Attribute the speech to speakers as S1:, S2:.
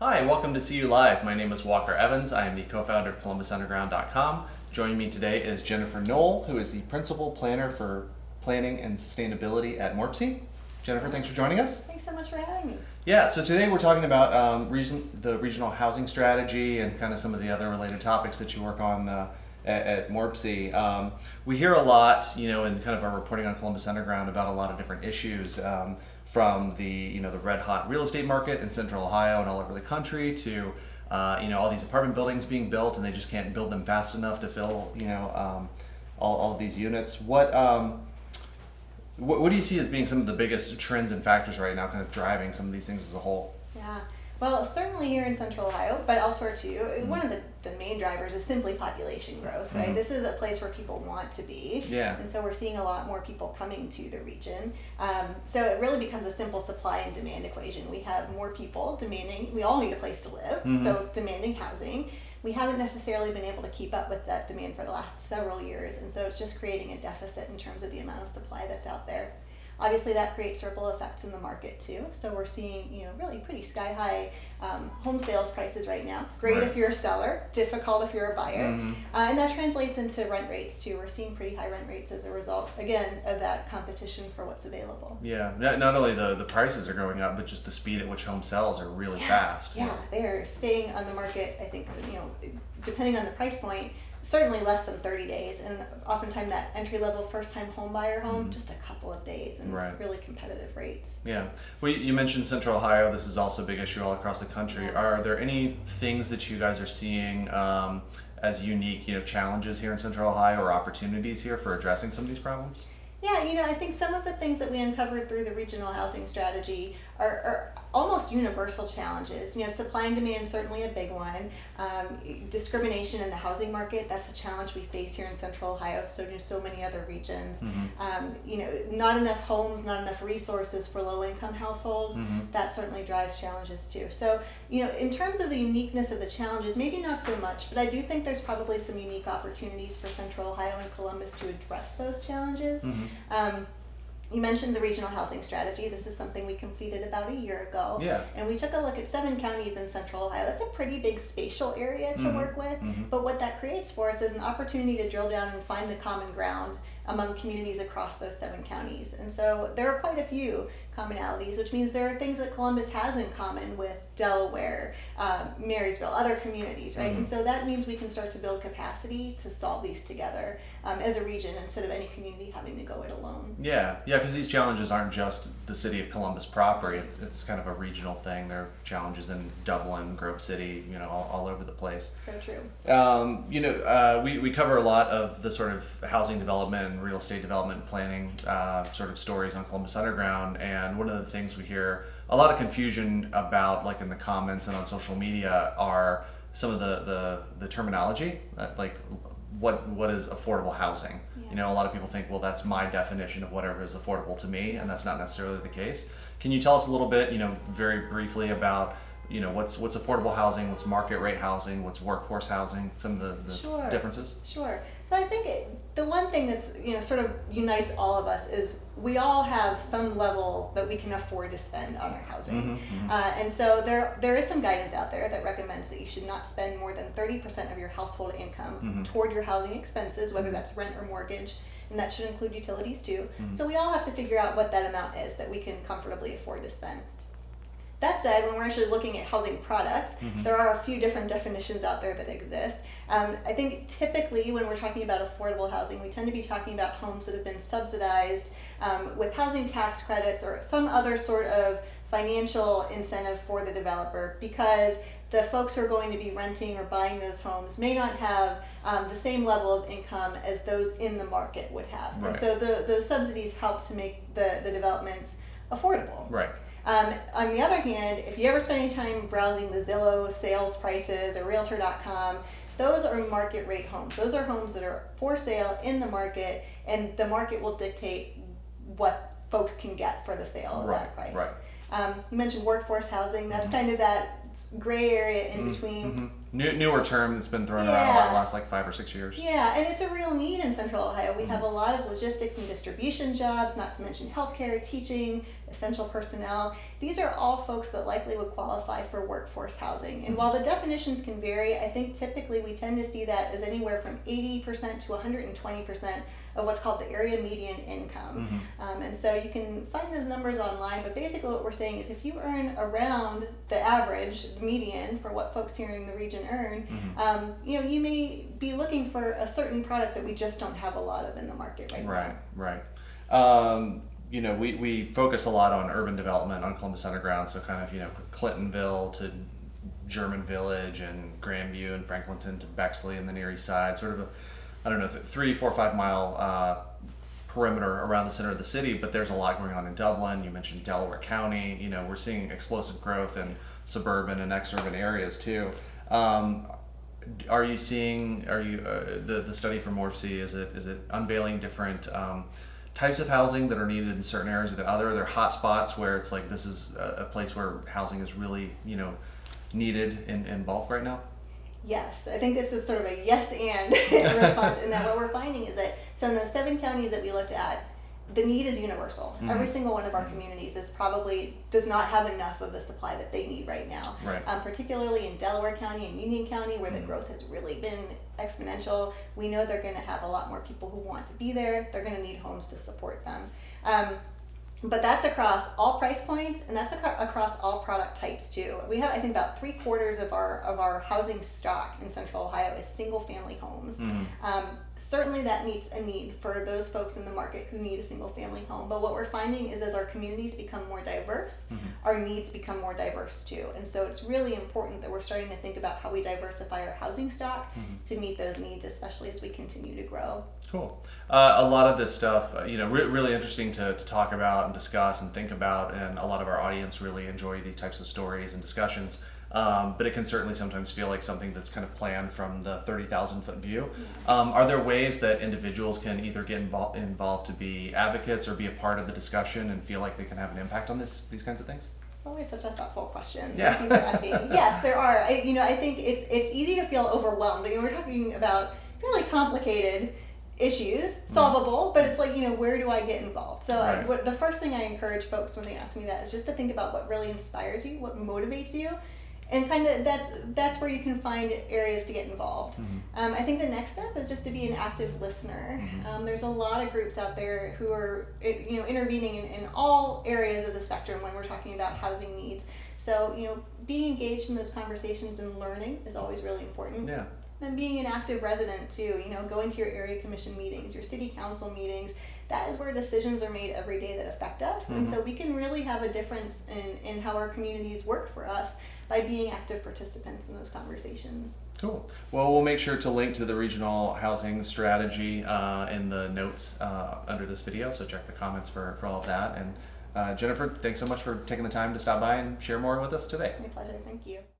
S1: Hi, welcome to See You Live. My name is Walker Evans. I am the co-founder of ColumbusUnderground.com. Joining me today is Jennifer Noll, who is the principal planner for planning and sustainability at MORPC. Jennifer, thanks for joining us.
S2: Thanks so much for having me.
S1: Yeah, so today we're talking about the regional housing strategy and kind of some of the other related topics that you work on at MORPC. We hear a lot, in kind of our reporting on Columbus Underground about a lot of different issues. From the the red hot real estate market in Central Ohio and all over the country to all these apartment buildings being built and they just can't build them fast enough to fill all of these units. What do you see as being some of the biggest trends and factors right now, kind of driving some of these things as a whole?
S2: Yeah, well, certainly here in Central Ohio, but elsewhere too. One of the main drivers is simply population growth, right?
S1: Mm-hmm.
S2: This is a place where people want to be.
S1: Yeah.
S2: And so we're seeing a lot more people coming to the region. So it really becomes a simple supply and demand equation. We have more people demanding, we all need a place to live, so demanding housing. We haven't necessarily been able to keep up with that demand for the last several years, and so it's just creating a deficit in terms of the amount of supply that's out there. Obviously, that creates ripple effects in the market too. So we're seeing, really pretty sky high home sales prices right now. Great
S1: Right.
S2: if you're a seller, difficult if you're a buyer, and that translates into rent rates too. We're seeing pretty high rent rates as a result, again, of that competition for what's available.
S1: Yeah, not only the prices are going up, but just the speed at which home sells are really fast.
S2: Yeah, they're staying on the market, I think, depending on the price point, certainly less than 30 days, and oftentimes that entry-level first-time home buyer home, just a couple of days, and really competitive rates.
S1: Yeah. Well, you mentioned Central Ohio. This is also a big issue all across the country.
S2: Yeah.
S1: Are there any things that you guys are seeing as unique, challenges here in Central Ohio or opportunities here for addressing some of these problems?
S2: Yeah, I think some of the things that we uncovered through the regional housing strategy are almost universal challenges. Supply and demand is certainly a big one. Discrimination in the housing market, that's a challenge we face here in Central Ohio, so do so many other regions. Not enough homes, not enough resources for low-income households, that certainly drives challenges too. So, in terms of the uniqueness of the challenges, maybe not so much, but I do think there's probably some unique opportunities for Central Ohio and Columbus to address those challenges. You mentioned the regional housing strategy. This is something we completed about a year ago.
S1: Yeah.
S2: And we took a look at 7 counties in Central Ohio. That's a pretty big spatial area to work with. But what that creates for us is an opportunity to drill down and find the common ground among communities across those 7 counties. And so there are quite a few commonalities, which means there are things that Columbus has in common with Delaware, Marysville, other communities, right? And so that means we can start to build capacity to solve these together as a region instead of any community having to go it alone.
S1: Yeah, because these challenges aren't just the city of Columbus proper. It's kind of a regional thing. There are challenges in Dublin, Grove City, all over the place.
S2: So true.
S1: We cover a lot of the sort of housing development and real estate development planning sort of stories on Columbus Underground, and one of the things we hear a lot of confusion about, like in the comments and on social media, are some of the terminology, like what is affordable housing.
S2: Yeah.
S1: A lot of people think, well, that's my definition of whatever is affordable to me, and that's not necessarily the case. Can you tell us a little bit, very briefly about what's affordable housing, what's market rate housing, what's workforce housing, some of the differences?
S2: Sure. But I think the one thing that's sort of unites all of us is we all have some level that we can afford to spend on our housing. And so there is some guidance out there that recommends that you should not spend more than 30% of your household income toward your housing expenses, whether that's rent or mortgage, and that should include utilities too. So we all have to figure out what that amount is that we can comfortably afford to spend. That said, when we're actually looking at housing products, there are a few different definitions out there that exist. I think typically when we're talking about affordable housing, we tend to be talking about homes that have been subsidized with housing tax credits or some other sort of financial incentive for the developer, because the folks who are going to be renting or buying those homes may not have the same level of income as those in the market would have.
S1: Right.
S2: And so those subsidies help to make the developments affordable.
S1: Right.
S2: On the other hand, if you ever spend any time browsing the Zillow sales prices or Realtor.com, those are market rate homes. Those are homes that are for sale in the market, and the market will dictate what folks can get for the sale of that price.
S1: Right.
S2: You mentioned workforce housing. That's kind of that gray area in between.
S1: Newer term that's been thrown around a lot the last like 5 or 6 years.
S2: Yeah, and it's a real need in Central Ohio. We have a lot of logistics and distribution jobs, not to mention healthcare, teaching, essential personnel. These are all folks that likely would qualify for workforce housing. And while the definitions can vary, I think typically we tend to see that as anywhere from 80% to 120% of what's called the area median income. And so you can find those numbers online, but basically what we're saying is if you earn around the average, the median for what folks here in the region earn, you may be looking for a certain product that we just don't have a lot of in the market right now.
S1: Right. We focus a lot on urban development on Columbus Underground, so kind of, Clintonville to German Village and Grandview and Franklinton to Bexley and the Near East Side, sort of a, 3, 4, 5 mile perimeter around the center of the city, but there's a lot going on in Dublin. You mentioned Delaware County. We're seeing explosive growth in suburban and exurban areas too. Are you seeing, the study from MORPC, is it unveiling different types of housing that are needed in certain areas or the other? Are there hot spots where it's like this is a place where housing is really, needed in bulk right now?
S2: Yes, I think this is sort of a yes and response in that what we're finding is that, so in those 7 counties that we looked at, the need is universal. Every single one of our communities does not have enough of the supply that they need right now.
S1: Right.
S2: Particularly in Delaware County and Union County, where the growth has really been exponential. We know they're going to have a lot more people who want to be there. They're going to need homes to support them. But that's across all price points, and that's across all product types too. We have, I think, about 3/4 of our housing stock in Central Ohio is single family homes. Certainly that meets a need for those folks in the market who need a single family home. But what we're finding is as our communities become more diverse, our needs become more diverse too. And so it's really important that we're starting to think about how we diversify our housing stock to meet those needs, especially as we continue to grow.
S1: Cool. A lot of this stuff, really interesting to talk about and discuss and think about, and a lot of our audience really enjoy these types of stories and discussions. But it can certainly sometimes feel like something that's kind of planned from the 30,000-foot view. Are there ways that individuals can either get involved to be advocates or be a part of the discussion and feel like they can have an impact on these kinds of things?
S2: It's always such a thoughtful question.
S1: Yeah.
S2: Thank you for asking. Yes, there are. I think it's easy to feel overwhelmed. We're talking about fairly complicated issues, solvable, but it's like, where do I get involved? So
S1: Right.
S2: the first thing I encourage folks when they ask me that is just to think about what really inspires you, what motivates you, and kind of that's where you can find areas to get involved. I think the next step is just to be an active listener. There's a lot of groups out there who are intervening in all areas of the spectrum when we're talking about housing needs. So being engaged in those conversations and learning is always really important.
S1: Yeah.
S2: And being an active resident too, going to your area commission meetings, your city council meetings, that is where decisions are made every day that affect us. And so we can really have a difference in how our communities work for us by being active participants in those conversations.
S1: Cool. Well, we'll make sure to link to the regional housing strategy in the notes under this video, so check the comments for all of that. And Jennifer, thanks so much for taking the time to stop by and share more with us today.
S2: My pleasure. Thank you.